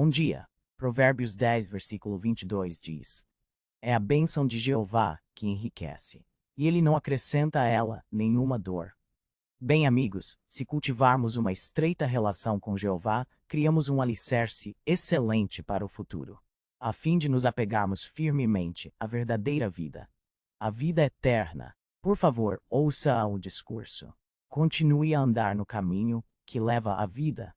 Bom dia. Provérbios 10, versículo 22 diz: É a bênção de Jeová que enriquece, e ele não acrescenta a ela nenhuma dor. Bem, amigos, se cultivarmos uma estreita relação com Jeová, criamos um alicerce excelente para o futuro, a fim de nos apegarmos firmemente à verdadeira vida, a vida eterna. Por favor, ouça o discurso. Continue a andar no caminho que leva à vida.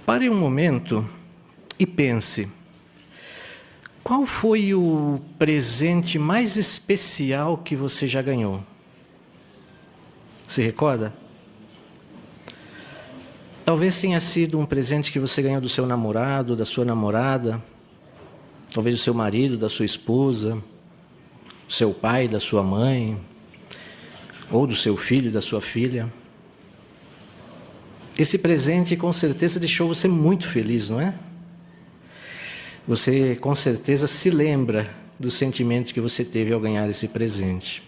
Pare um momento e pense: qual foi o presente mais especial que você já ganhou? Se recorda? Talvez tenha sido um presente que você ganhou do seu namorado, da sua namorada, talvez do seu marido, da sua esposa, do seu pai, da sua mãe, ou do seu filho, da sua filha. Esse presente com certeza deixou você muito feliz, não é? Você com certeza se lembra do sentimento que você teve ao ganhar esse presente.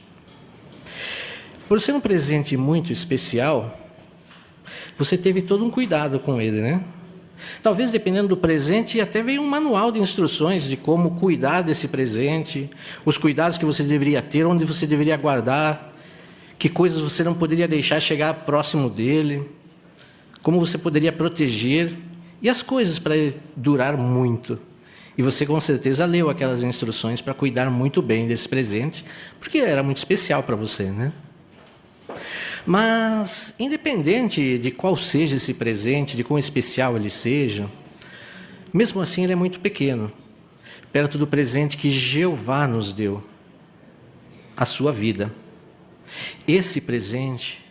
Por ser um presente muito especial, você teve todo um cuidado com ele, né? Talvez, dependendo do presente, até veio um manual de instruções de como cuidar desse presente, os cuidados que você deveria ter, onde você deveria guardar, que coisas você não poderia deixar chegar próximo dele, como você poderia proteger, e as coisas para ele durar muito. E você com certeza leu aquelas instruções para cuidar muito bem desse presente, porque era muito especial para você, né? Mas, independente de qual seja esse presente, de quão especial ele seja, mesmo assim ele é muito pequeno, perto do presente que Jeová nos deu, a sua vida. Esse presente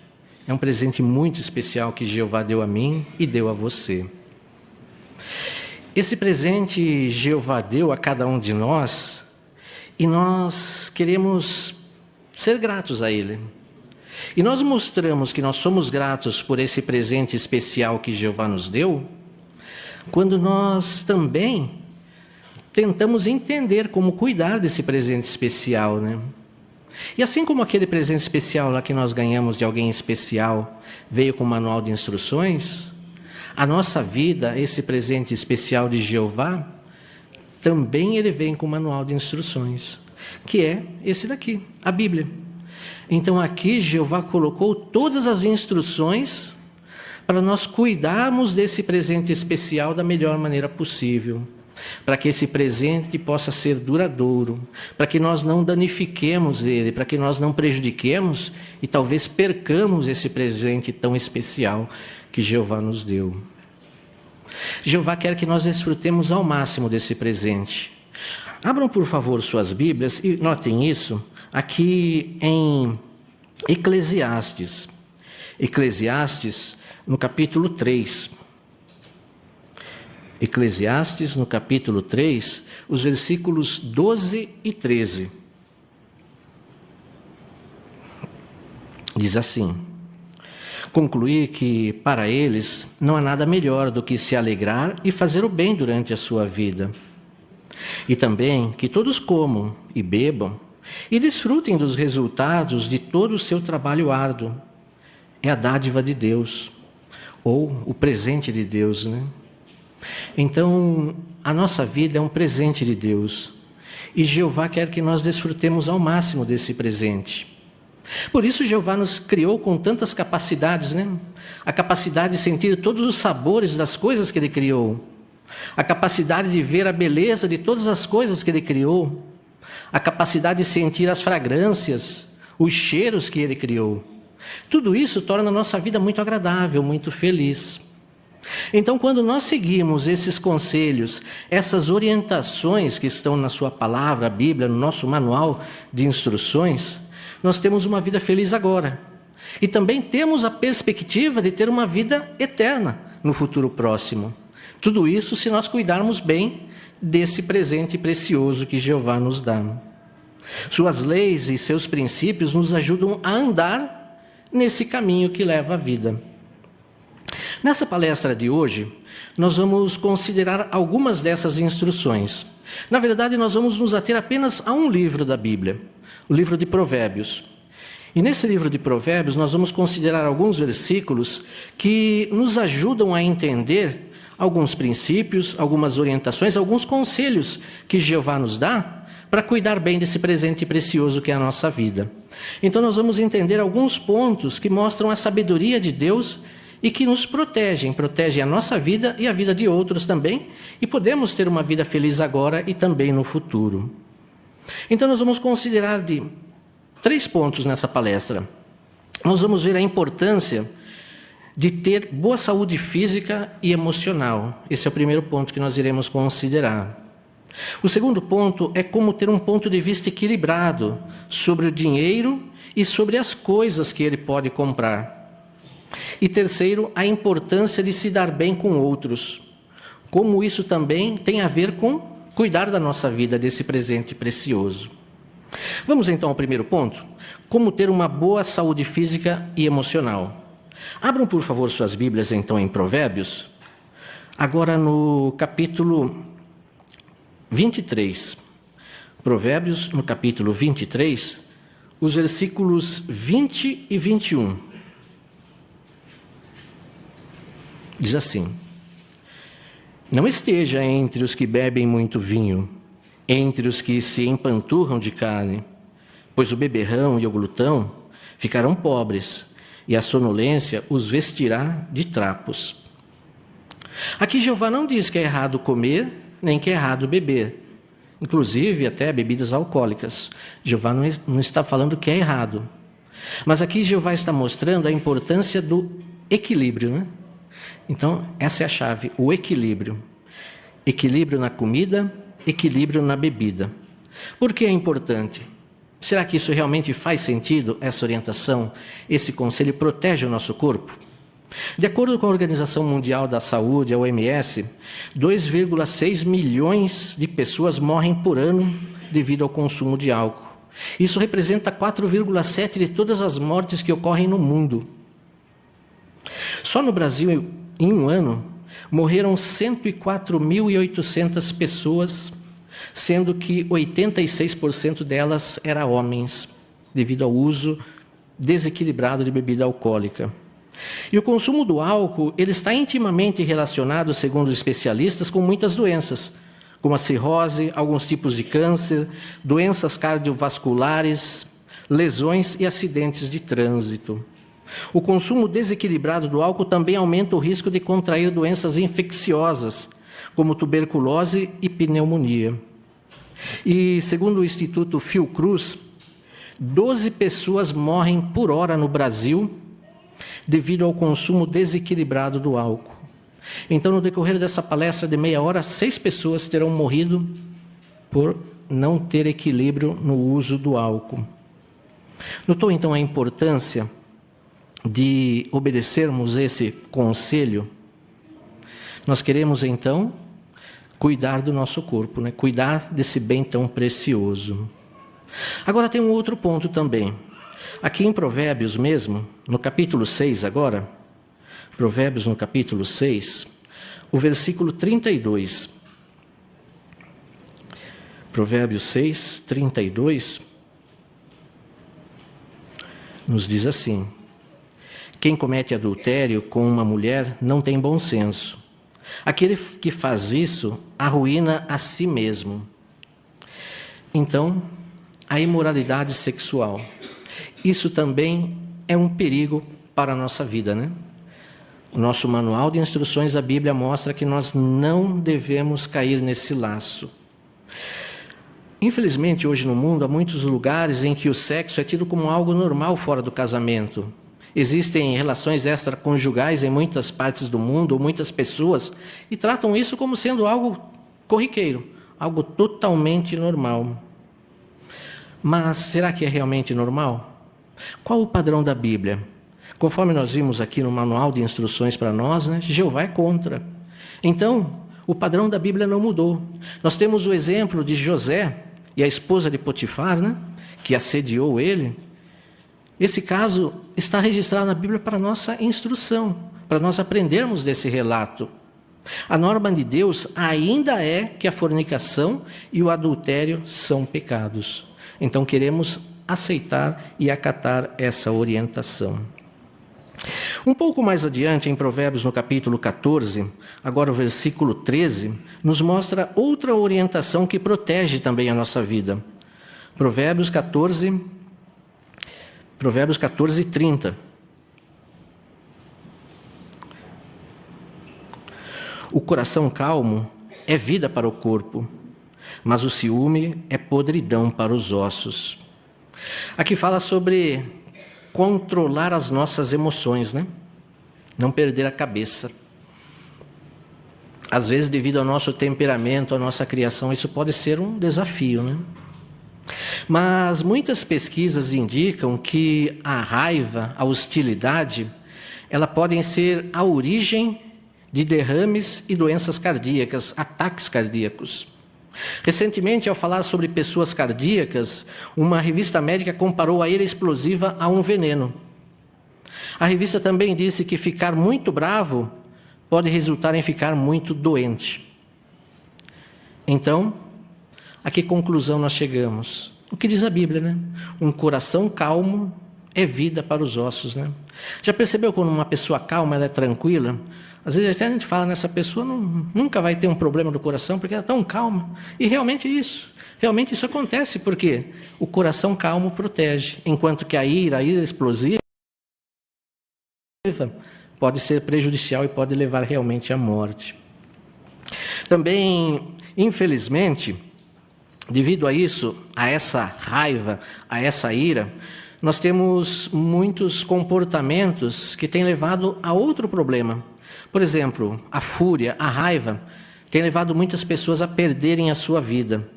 é um presente muito especial que Jeová deu a mim e deu a você. Esse presente Jeová deu a cada um de nós e nós queremos ser gratos a Ele. E nós mostramos que nós somos gratos por esse presente especial que Jeová nos deu, quando nós também tentamos entender como cuidar desse presente especial, né? E assim como aquele presente especial lá que nós ganhamos de alguém especial veio com um manual de instruções, a nossa vida, esse presente especial de Jeová, também ele vem com um manual de instruções, que é esse daqui, a Bíblia. Então aqui Jeová colocou todas as instruções para nós cuidarmos desse presente especial da melhor maneira possível, para que esse presente possa ser duradouro, para que nós não danifiquemos ele, para que nós não prejudiquemos e talvez percamos esse presente tão especial que Jeová nos deu. Jeová quer que nós desfrutemos ao máximo desse presente. Abram, por favor, suas Bíblias e notem isso aqui em Eclesiastes. Eclesiastes, no capítulo 3. Eclesiastes, no capítulo 3, os versículos 12 e 13. Diz assim: concluir que para eles não há nada melhor do que se alegrar e fazer o bem durante a sua vida. E também que todos comam e bebam e desfrutem dos resultados de todo o seu trabalho árduo. É a dádiva de Deus, ou o presente de Deus, né? Então, a nossa vida é um presente de Deus, e Jeová quer que nós desfrutemos ao máximo desse presente. Por isso Jeová nos criou com tantas capacidades, né? A capacidade de sentir todos os sabores das coisas que Ele criou, a capacidade de ver a beleza de todas as coisas que Ele criou, a capacidade de sentir as fragrâncias, os cheiros que Ele criou. Tudo isso torna a nossa vida muito agradável, muito feliz. Então, quando nós seguimos esses conselhos, essas orientações que estão na sua palavra, a Bíblia, no nosso manual de instruções, nós temos uma vida feliz agora. E também temos a perspectiva de ter uma vida eterna no futuro próximo. Tudo isso se nós cuidarmos bem desse presente precioso que Jeová nos dá. Suas leis e seus princípios nos ajudam a andar nesse caminho que leva à vida. Nessa palestra de hoje, nós vamos considerar algumas dessas instruções. Na verdade, nós vamos nos ater apenas a um livro da Bíblia, o livro de Provérbios. E nesse livro de Provérbios, nós vamos considerar alguns versículos que nos ajudam a entender alguns princípios, algumas orientações, alguns conselhos que Jeová nos dá para cuidar bem desse presente precioso que é a nossa vida. Então nós vamos entender alguns pontos que mostram a sabedoria de Deus e que nos protegem a nossa vida e a vida de outros também, e podemos ter uma vida feliz agora e também no futuro. Então nós vamos considerar 3 pontos nessa palestra. Nós vamos ver a importância de ter boa saúde física e emocional. Esse é o primeiro ponto que nós iremos considerar. O segundo ponto é como ter um ponto de vista equilibrado sobre o dinheiro e sobre as coisas que ele pode comprar. E terceiro, a importância de se dar bem com outros. Como isso também tem a ver com cuidar da nossa vida, desse presente precioso. Vamos então ao primeiro ponto, como ter uma boa saúde física e emocional. Abram, por favor, suas Bíblias então em Provérbios, agora no capítulo 23. Provérbios, no capítulo 23, os versículos 20 e 21. Diz assim: não esteja entre os que bebem muito vinho, entre os que se empanturram de carne, pois o beberrão e o glutão ficarão pobres, e a sonolência os vestirá de trapos. Aqui Jeová não diz que é errado comer, nem que é errado beber, inclusive até bebidas alcoólicas. Jeová não está falando que é errado. Mas aqui Jeová está mostrando a importância do equilíbrio, né? Então, essa é a chave, o equilíbrio. Equilíbrio na comida, equilíbrio na bebida. Por que é importante? Será que isso realmente faz sentido, essa orientação, esse conselho protege o nosso corpo? De acordo com a Organização Mundial da Saúde, a OMS, 2,6 milhões de pessoas morrem por ano devido ao consumo de álcool. Isso representa 4,7% de todas as mortes que ocorrem no mundo. Só no Brasil, em um ano, morreram 104.800 pessoas, sendo que 86% delas eram homens, devido ao uso desequilibrado de bebida alcoólica. E o consumo do álcool, ele está intimamente relacionado, segundo os especialistas, com muitas doenças, como a cirrose, alguns tipos de câncer, doenças cardiovasculares, lesões e acidentes de trânsito. O consumo desequilibrado do álcool também aumenta o risco de contrair doenças infecciosas, como tuberculose e pneumonia. E, segundo o Instituto Fiocruz, 12 pessoas morrem por hora no Brasil devido ao consumo desequilibrado do álcool. Então, no decorrer dessa palestra de meia hora, 6 pessoas terão morrido por não ter equilíbrio no uso do álcool. Notou, então, a importância de obedecermos esse conselho? Nós queremos, então, cuidar do nosso corpo, né? Cuidar desse bem tão precioso. Agora tem um outro ponto também. Aqui em Provérbios mesmo, no capítulo 6 agora, Provérbios no capítulo 6, o versículo 32. Provérbios 6, 32, nos diz assim: quem comete adultério com uma mulher não tem bom senso. Aquele que faz isso arruína a si mesmo. Então, a imoralidade sexual. Isso também é um perigo para a nossa vida, né? O nosso manual de instruções da Bíblia mostra que nós não devemos cair nesse laço. Infelizmente, hoje no mundo, há muitos lugares em que o sexo é tido como algo normal fora do casamento. Existem relações extraconjugais em muitas partes do mundo, ou muitas pessoas, e tratam isso como sendo algo corriqueiro, algo totalmente normal. Mas será que é realmente normal? Qual o padrão da Bíblia? Conforme nós vimos aqui no manual de instruções para nós, né, Jeová é contra. Então, o padrão da Bíblia não mudou. Nós temos o exemplo de José e a esposa de Potifar, né, que assediou ele. Esse caso está registrado na Bíblia para nossa instrução, para nós aprendermos desse relato. A norma de Deus ainda é que a fornicação e o adultério são pecados. Então queremos aceitar e acatar essa orientação. Um pouco mais adiante, em Provérbios, no capítulo 14, agora o versículo 13, nos mostra outra orientação que protege também a nossa vida. Provérbios 14, 30. O coração calmo é vida para o corpo, mas o ciúme é podridão para os ossos. Aqui fala sobre controlar as nossas emoções, né? Não perder a cabeça. Às vezes, devido ao nosso temperamento, à nossa criação, isso pode ser um desafio, né? Mas muitas pesquisas indicam que a raiva, a hostilidade, ela podem ser a origem de derrames e doenças cardíacas, ataques cardíacos. Recentemente, ao falar sobre pessoas cardíacas, uma revista médica comparou a ira explosiva a um veneno. A revista também disse que ficar muito bravo pode resultar em ficar muito doente. Então, a que conclusão nós chegamos? O que diz a Bíblia, né? Um coração calmo é vida para os ossos, né? Já percebeu quando uma pessoa calma, ela é tranquila? Às vezes até a gente fala, nessa pessoa nunca vai ter um problema do coração, porque ela é tão calma. E realmente isso acontece, porque o coração calmo protege, enquanto que a ira explosiva pode ser prejudicial e pode levar realmente à morte. Também, infelizmente, devido a isso, a essa raiva, a essa ira, nós temos muitos comportamentos que têm levado a outro problema. Por exemplo, a fúria, a raiva, tem levado muitas pessoas a perderem a sua vida.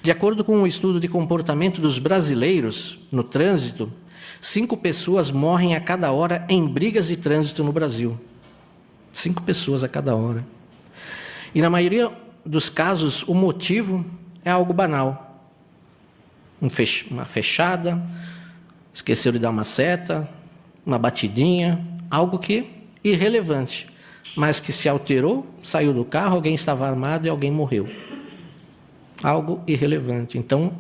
De acordo com um estudo de comportamento dos brasileiros no trânsito, 5 pessoas morrem a cada hora em brigas de trânsito no Brasil. 5 pessoas a cada hora. E na maioria dos casos, o motivo é algo banal. Uma fechada, esqueceu de dar uma seta, uma batidinha, algo que irrelevante, mas que se alterou, saiu do carro, alguém estava armado e alguém morreu. Algo irrelevante. Então,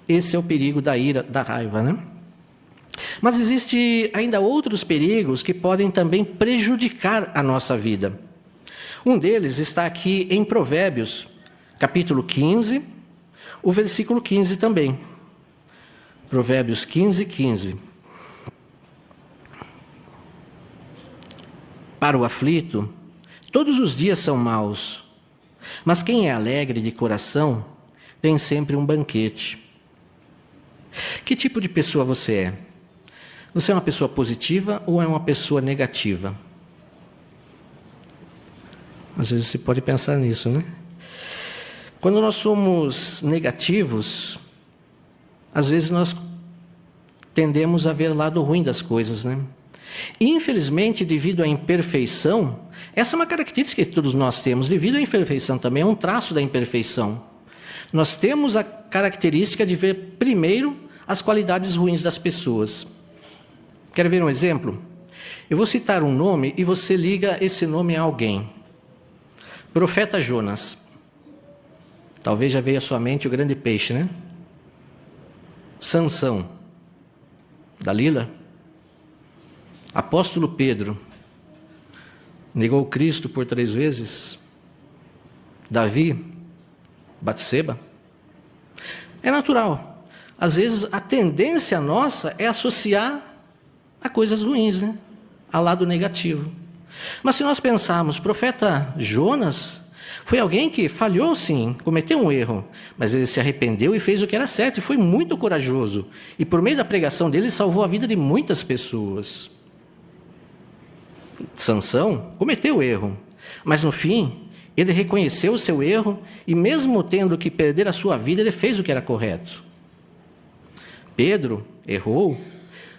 esse é o perigo da ira, da raiva, né? Mas existe ainda outros perigos que podem também prejudicar a nossa vida. Um deles está aqui em Provérbios, capítulo 15, o versículo 15 também. Provérbios 15, 15. Para o aflito, todos os dias são maus, mas quem é alegre de coração tem sempre um banquete. Que tipo de pessoa você é? Você é uma pessoa positiva ou é uma pessoa negativa? Às vezes você pode pensar nisso, né? Quando nós somos negativos, às vezes nós tendemos a ver o lado ruim das coisas, né? Infelizmente, devido à imperfeição, essa é uma característica que todos nós temos, devido à imperfeição também, é um traço da imperfeição. Nós temos a característica de ver primeiro as qualidades ruins das pessoas. Quer ver um exemplo? Eu vou citar um nome e você liga esse nome a alguém. Profeta Jonas. Talvez já veja à sua mente o grande peixe, né? Sansão. Dalila. Apóstolo Pedro. Negou Cristo por 3 vezes. Davi. Batseba. É natural. Às vezes a tendência nossa é associar a coisas ruins, né? A lado negativo. Mas se nós pensarmos, profeta Jonas foi alguém que falhou sim, cometeu um erro, mas ele se arrependeu e fez o que era certo, e foi muito corajoso. E por meio da pregação dele, salvou a vida de muitas pessoas. Sansão cometeu erro, mas no fim, ele reconheceu o seu erro e mesmo tendo que perder a sua vida, ele fez o que era correto. Pedro errou,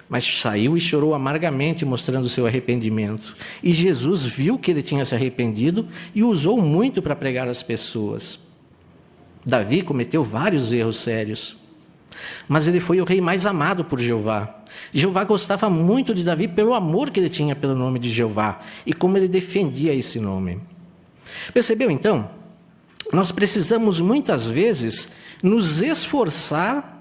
mas saiu e chorou amargamente mostrando o seu arrependimento. E Jesus viu que ele tinha se arrependido e usou muito para pregar às pessoas. Davi cometeu vários erros sérios, mas ele foi o rei mais amado por Jeová. Jeová gostava muito de Davi pelo amor que ele tinha pelo nome de Jeová e como ele defendia esse nome. Percebeu então? Nós precisamos muitas vezes nos esforçar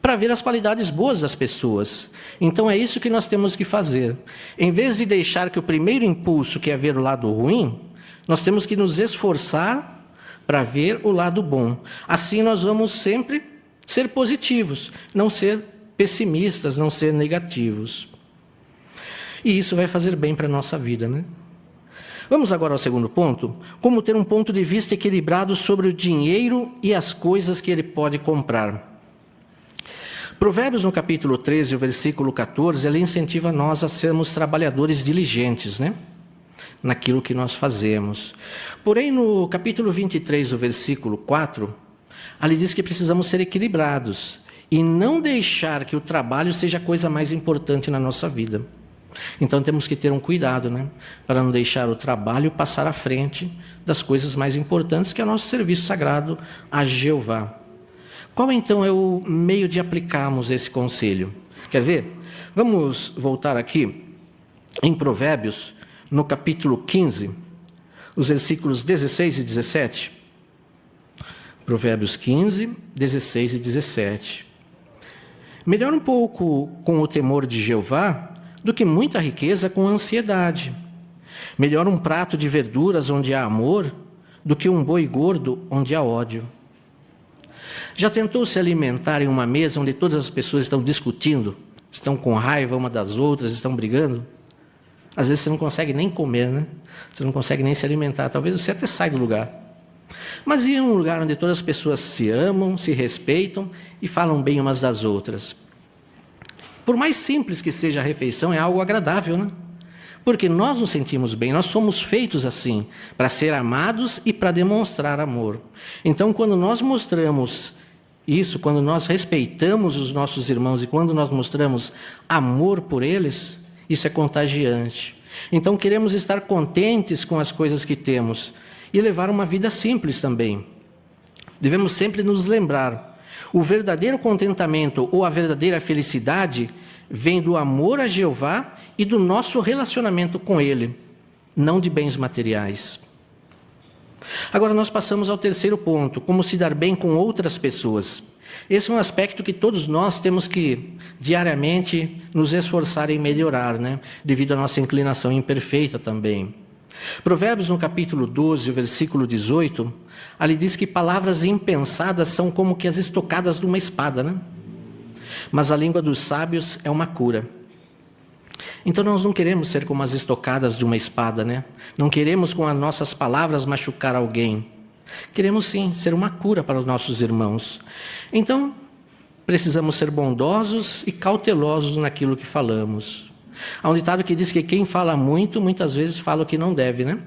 para ver as qualidades boas das pessoas. Então é isso que nós temos que fazer. Em vez de deixar que o primeiro impulso, que é ver o lado ruim, nós temos que nos esforçar para ver o lado bom. Assim nós vamos sempre ser positivos, não ser pessimistas, não ser negativos. E isso vai fazer bem para a nossa vida, né? Vamos agora ao segundo ponto. Como ter um ponto de vista equilibrado sobre o dinheiro e as coisas que ele pode comprar. Provérbios, no capítulo 13, o versículo 14, ele incentiva nós a sermos trabalhadores diligentes, né? Naquilo que nós fazemos. Porém, no capítulo 23, o versículo 4, ali diz que precisamos ser equilibrados e não deixar que o trabalho seja a coisa mais importante na nossa vida. Então temos que ter um cuidado, né? Para não deixar o trabalho passar à frente das coisas mais importantes, que é o nosso serviço sagrado a Jeová. Qual então é o meio de aplicarmos esse conselho? Quer ver? Vamos voltar aqui em Provérbios, no capítulo 15, os versículos 16 e 17. Provérbios 15, 16 e 17. Melhor um pouco com o temor de Jeová do que muita riqueza com ansiedade. Melhor um prato de verduras onde há amor do que um boi gordo onde há ódio. Já tentou se alimentar em uma mesa onde todas as pessoas estão discutindo, estão com raiva uma das outras, estão brigando? Às vezes você não consegue nem comer, né? Você não consegue nem se alimentar, talvez você até saia do lugar. Mas e em um lugar onde todas as pessoas se amam, se respeitam e falam bem umas das outras? Por mais simples que seja a refeição, é algo agradável, né? Porque nós nos sentimos bem, nós somos feitos assim, para ser amados e para demonstrar amor. Então, quando nós mostramos isso, quando nós respeitamos os nossos irmãos e quando nós mostramos amor por eles, isso é contagiante. Então, queremos estar contentes com as coisas que temos e levar uma vida simples também. Devemos sempre nos lembrar, o verdadeiro contentamento ou a verdadeira felicidade vem do amor a Jeová e do nosso relacionamento com Ele, não de bens materiais. Agora nós passamos ao terceiro ponto, como se dar bem com outras pessoas. Esse é um aspecto que todos nós temos que diariamente nos esforçar em melhorar, né? Devido à nossa inclinação imperfeita também. Provérbios, no capítulo 12, o versículo 18, ali diz que palavras impensadas são como que as estocadas de uma espada, né? Mas a língua dos sábios é uma cura. Então nós não queremos ser como as estocadas de uma espada, né? Não queremos com as nossas palavras machucar alguém. Queremos sim ser uma cura para os nossos irmãos. Então precisamos ser bondosos e cautelosos naquilo que falamos. Há um ditado que diz que quem fala muito, muitas vezes fala o que não deve, né?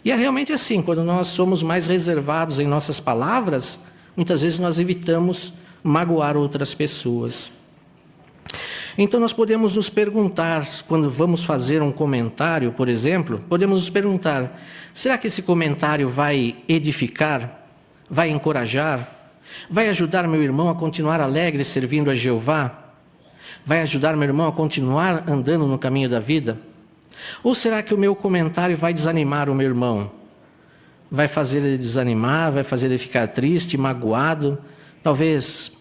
E é realmente assim, quando nós somos mais reservados em nossas palavras, muitas vezes nós evitamos magoar outras pessoas. Então nós podemos nos perguntar, quando vamos fazer um comentário, por exemplo, podemos nos perguntar, será que esse comentário vai edificar, vai encorajar, vai ajudar meu irmão a continuar alegre servindo a Jeová? Vai ajudar meu irmão a continuar andando no caminho da vida? Ou será que o meu comentário vai desanimar o meu irmão? Vai fazer ele desanimar, vai fazer ele ficar triste, magoado, talvez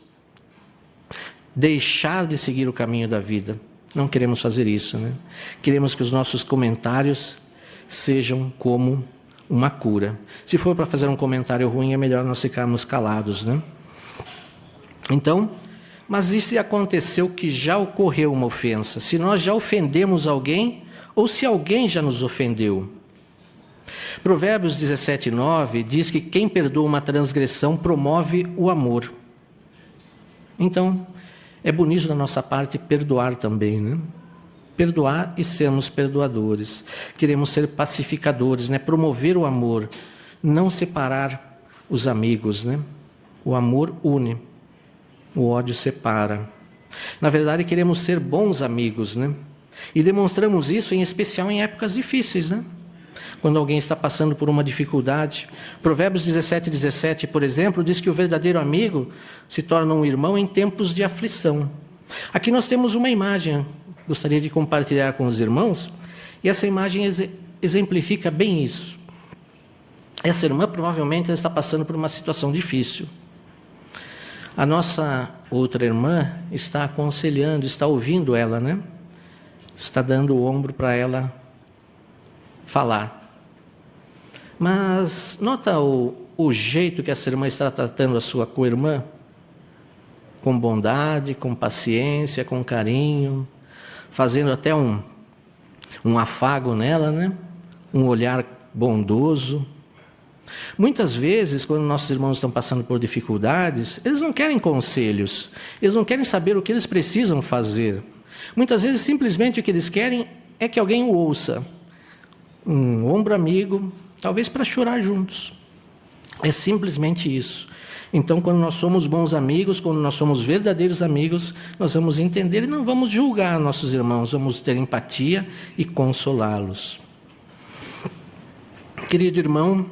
deixar de seguir o caminho da vida. Não queremos fazer isso, né? Queremos que os nossos comentários sejam como uma cura. Se for para fazer um comentário ruim, é melhor nós ficarmos calados, né? Então, mas e se aconteceu que já ocorreu uma ofensa? Se nós já ofendemos alguém ou se alguém já nos ofendeu? Provérbios 17:9 diz que quem perdoa uma transgressão promove o amor. Então, é bonito da nossa parte perdoar também, né? Perdoar e sermos perdoadores. Queremos ser pacificadores, né? Promover o amor, não separar os amigos, né? O amor une, o ódio separa. Na verdade, queremos ser bons amigos, né? E demonstramos isso em especial em épocas difíceis, né? Quando alguém está passando por uma dificuldade. Provérbios 17:17, por exemplo, diz que o verdadeiro amigo se torna um irmão em tempos de aflição. Aqui nós temos uma imagem, gostaria de compartilhar com os irmãos, e essa imagem exemplifica bem isso. Essa irmã provavelmente está passando por uma situação difícil. A nossa outra irmã está aconselhando, está ouvindo ela, né? Está dando o ombro para ela falar. Mas nota o jeito que essa irmã está tratando a sua co-irmã? Com bondade, com paciência, com carinho, fazendo até um afago nela, né? Um olhar bondoso. Muitas vezes, quando nossos irmãos estão passando por dificuldades, eles não querem conselhos, eles não querem saber o que eles precisam fazer. Muitas vezes, simplesmente o que eles querem é que alguém o ouça. Um ombro amigo, talvez para chorar juntos. É simplesmente isso. Então, quando nós somos bons amigos, quando nós somos verdadeiros amigos, nós vamos entender e não vamos julgar nossos irmãos, vamos ter empatia e consolá-los. Querido irmão,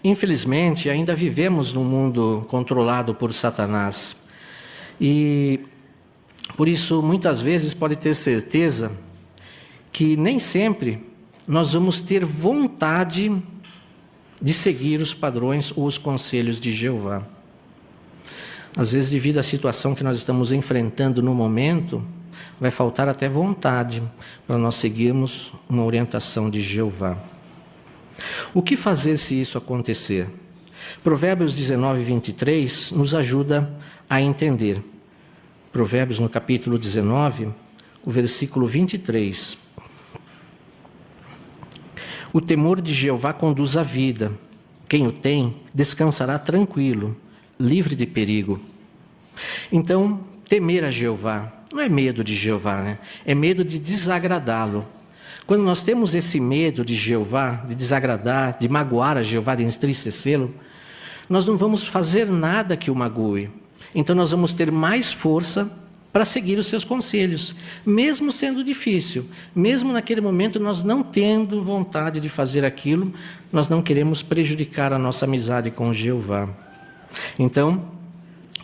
infelizmente, ainda vivemos num mundo controlado por Satanás. E, por isso, muitas vezes pode ter certeza que nem sempre nós vamos ter vontade de seguir os padrões ou os conselhos de Jeová. Às vezes, devido à situação que nós estamos enfrentando no momento, vai faltar até vontade para nós seguirmos uma orientação de Jeová. O que fazer se isso acontecer? Provérbios 19, 23 nos ajuda a entender. Provérbios no capítulo 19, o versículo 23. O temor de Jeová conduz à vida. Quem o tem, descansará tranquilo, livre de perigo. Então, temer a Jeová, não é medo de Jeová, né? É medo de desagradá-lo. Quando nós temos esse medo de Jeová, de desagradar, de magoar a Jeová, de entristecê-lo, nós não vamos fazer nada que o magoe. Então nós vamos ter mais força para seguir os seus conselhos, mesmo sendo difícil, mesmo naquele momento nós não tendo vontade de fazer aquilo, nós não queremos prejudicar a nossa amizade com Jeová. Então,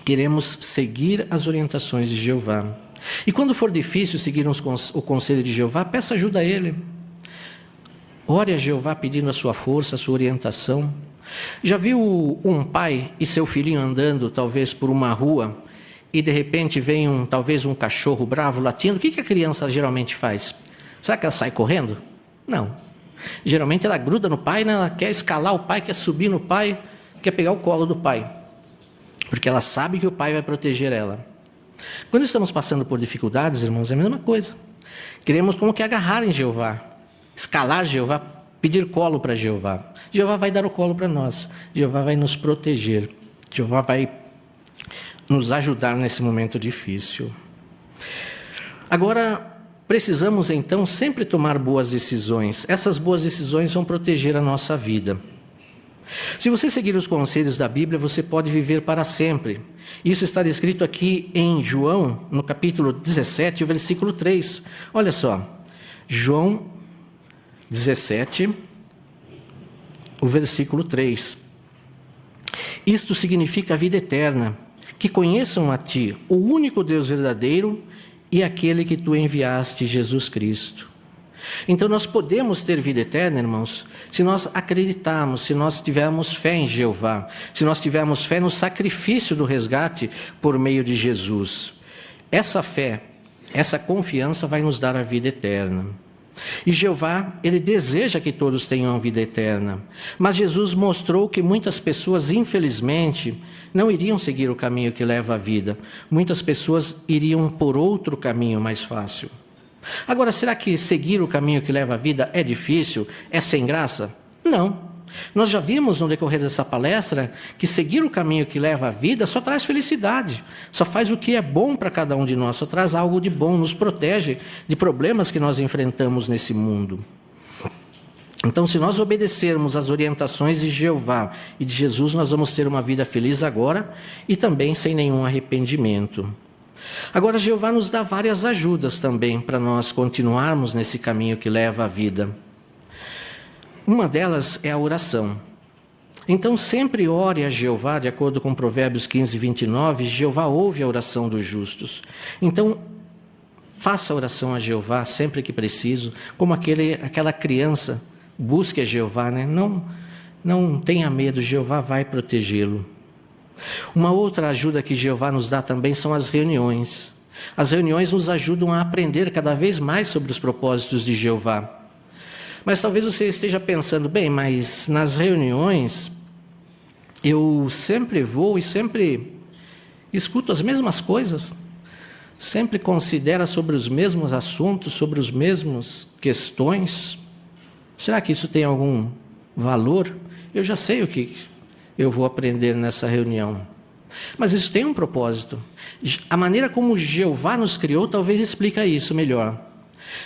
queremos seguir as orientações de Jeová. E quando for difícil seguir o conselho de Jeová, peça ajuda a Ele. Ore a Jeová pedindo a sua força, a sua orientação. Já viu um pai e seu filhinho andando, talvez por uma rua, e de repente vem talvez um cachorro bravo latindo? O que a criança geralmente faz? Será que ela sai correndo? Não. Geralmente ela gruda no pai, né? Ela quer escalar o pai, quer subir no pai, quer pegar o colo do pai. Porque ela sabe que o pai vai proteger ela. Quando estamos passando por dificuldades, irmãos, é a mesma coisa. Queremos como que agarrar em Jeová, escalar Jeová, pedir colo para Jeová. Jeová vai dar o colo para nós. Jeová vai nos proteger. Jeová vai nos ajudar nesse momento difícil. Agora, precisamos então sempre tomar boas decisões. Essas boas decisões vão proteger a nossa vida. Se você seguir os conselhos da Bíblia, você pode viver para sempre. Isso está descrito aqui em João, no capítulo 17, versículo 3. Olha só, João 17, o versículo 3. Isto significa a vida eterna, que conheçam a Ti, o único Deus verdadeiro, e aquele que Tu enviaste, Jesus Cristo. Então nós podemos ter vida eterna, irmãos, se nós acreditarmos, se nós tivermos fé em Jeová, se nós tivermos fé no sacrifício do resgate por meio de Jesus. Essa fé, essa confiança vai nos dar a vida eterna. E Jeová, Ele deseja que todos tenham a vida eterna. Mas Jesus mostrou que muitas pessoas, infelizmente, não iriam seguir o caminho que leva à vida. Muitas pessoas iriam por outro caminho mais fácil. Agora, será que seguir o caminho que leva à vida é difícil? É sem graça? Não. Nós já vimos no decorrer dessa palestra que seguir o caminho que leva à vida só traz felicidade, só faz o que é bom para cada um de nós, só traz algo de bom, nos protege de problemas que nós enfrentamos nesse mundo. Então, se nós obedecermos às orientações de Jeová e de Jesus, nós vamos ter uma vida feliz agora e também sem nenhum arrependimento. Agora, Jeová nos dá várias ajudas também para nós continuarmos nesse caminho que leva à vida. Uma delas é a oração. Então, sempre ore a Jeová, de acordo com Provérbios 15, 29, Jeová ouve a oração dos justos. Então, faça a oração a Jeová sempre que preciso, como aquela criança, busque a Jeová, né? Não tenha medo, Jeová vai protegê-lo. Uma outra ajuda que Jeová nos dá também são as reuniões. As reuniões nos ajudam a aprender cada vez mais sobre os propósitos de Jeová. Mas talvez você esteja pensando, bem, mas nas reuniões eu sempre vou e sempre escuto as mesmas coisas, sempre considero sobre os mesmos assuntos, sobre as mesmas questões. Será que isso tem algum valor? Eu já sei o que eu vou aprender nessa reunião. Mas isso tem um propósito. A maneira como Jeová nos criou talvez explica isso melhor.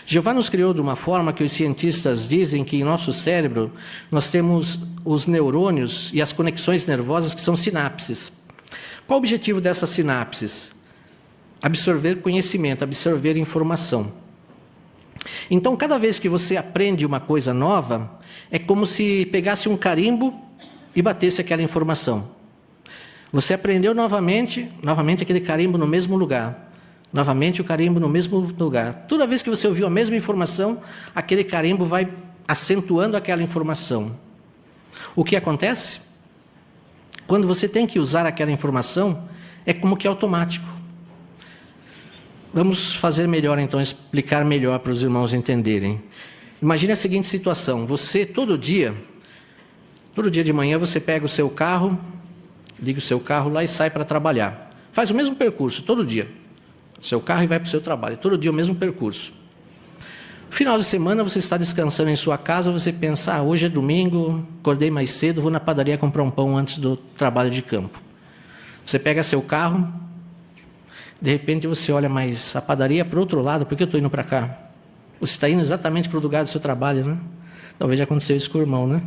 Jeová nos criou de uma forma que os cientistas dizem que em nosso cérebro nós temos os neurônios e as conexões nervosas que são sinapses. Qual o objetivo dessas sinapses? Absorver conhecimento, absorver informação. Então, cada vez que você aprende uma coisa nova, é como se pegasse um carimbo e batesse aquela informação. Você aprendeu novamente aquele carimbo no mesmo lugar. Novamente o carimbo no mesmo lugar. Toda vez que você ouviu a mesma informação, aquele carimbo vai acentuando aquela informação. O que acontece? Quando você tem que usar aquela informação, é como que automático. Vamos fazer melhor então, explicar melhor para os irmãos entenderem. Imagine a seguinte situação, você todo dia de manhã você pega o seu carro, liga o seu carro lá e sai para trabalhar. Faz o mesmo percurso todo dia. Seu carro e vai para o seu trabalho. Todo dia o mesmo percurso. No final de semana você está descansando em sua casa, você pensa, hoje é domingo, acordei mais cedo, vou na padaria comprar um pão antes do trabalho de campo. Você pega seu carro, de repente você olha, mas a padaria é para o outro lado, por que eu estou indo para cá? Você está indo exatamente para o lugar do seu trabalho, né? Talvez já aconteceu isso com o irmão, né?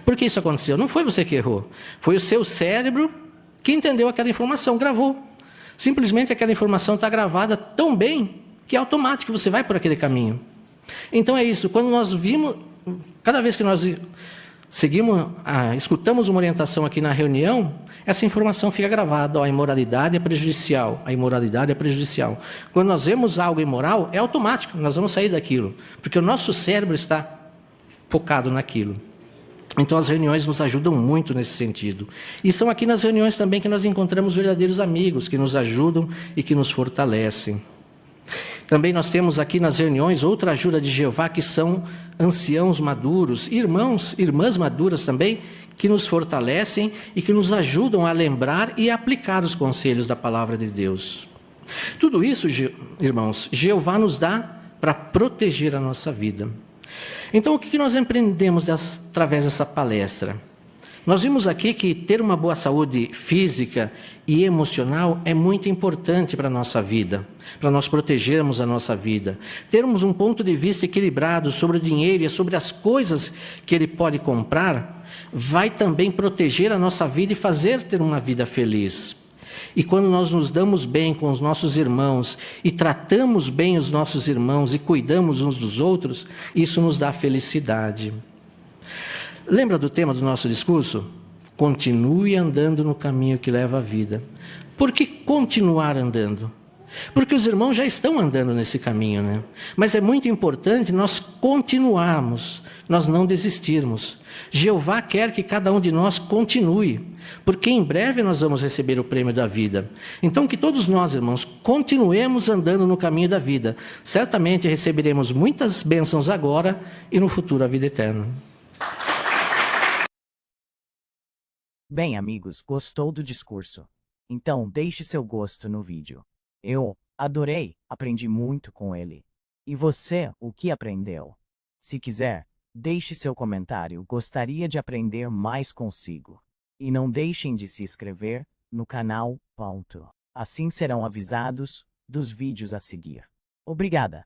Por que isso aconteceu? Não foi você que errou. Foi o seu cérebro que entendeu aquela informação, gravou. Simplesmente aquela informação está gravada tão bem que é automático, você vai por aquele caminho. Então é isso, quando nós vimos, cada vez que nós escutamos uma orientação aqui na reunião, essa informação fica gravada, a imoralidade é prejudicial, a imoralidade é prejudicial. Quando nós vemos algo imoral, é automático, nós vamos sair daquilo, porque o nosso cérebro está focado naquilo. Então as reuniões nos ajudam muito nesse sentido. E são aqui nas reuniões também que nós encontramos verdadeiros amigos, que nos ajudam e que nos fortalecem. Também nós temos aqui nas reuniões outra ajuda de Jeová, que são anciãos maduros, irmãs maduras também, que nos fortalecem e que nos ajudam a lembrar e a aplicar os conselhos da palavra de Deus. Tudo isso, irmãos, Jeová nos dá para proteger a nossa vida. Então, o que nós aprendemos através dessa palestra? Nós vimos aqui que ter uma boa saúde física e emocional é muito importante para a nossa vida, para nós protegermos a nossa vida. Termos um ponto de vista equilibrado sobre o dinheiro e sobre as coisas que ele pode comprar, vai também proteger a nossa vida e fazer ter uma vida feliz. E quando nós nos damos bem com os nossos irmãos e tratamos bem os nossos irmãos e cuidamos uns dos outros, isso nos dá felicidade. Lembra do tema do nosso discurso? Continue andando no caminho que leva à vida. Por que continuar andando? Porque os irmãos já estão andando nesse caminho, né? Mas é muito importante nós continuarmos, nós não desistirmos. Jeová quer que cada um de nós continue, porque em breve nós vamos receber o prêmio da vida. Então que todos nós, irmãos, continuemos andando no caminho da vida. Certamente receberemos muitas bênçãos agora e no futuro a vida eterna. Bem, amigos, gostou do discurso? Então deixe seu gosto no vídeo. Eu adorei, aprendi muito com ele. E você, o que aprendeu? Se quiser, deixe seu comentário, gostaria de aprender mais consigo. E não deixem de se inscrever no canal, assim serão avisados dos vídeos a seguir. Obrigada!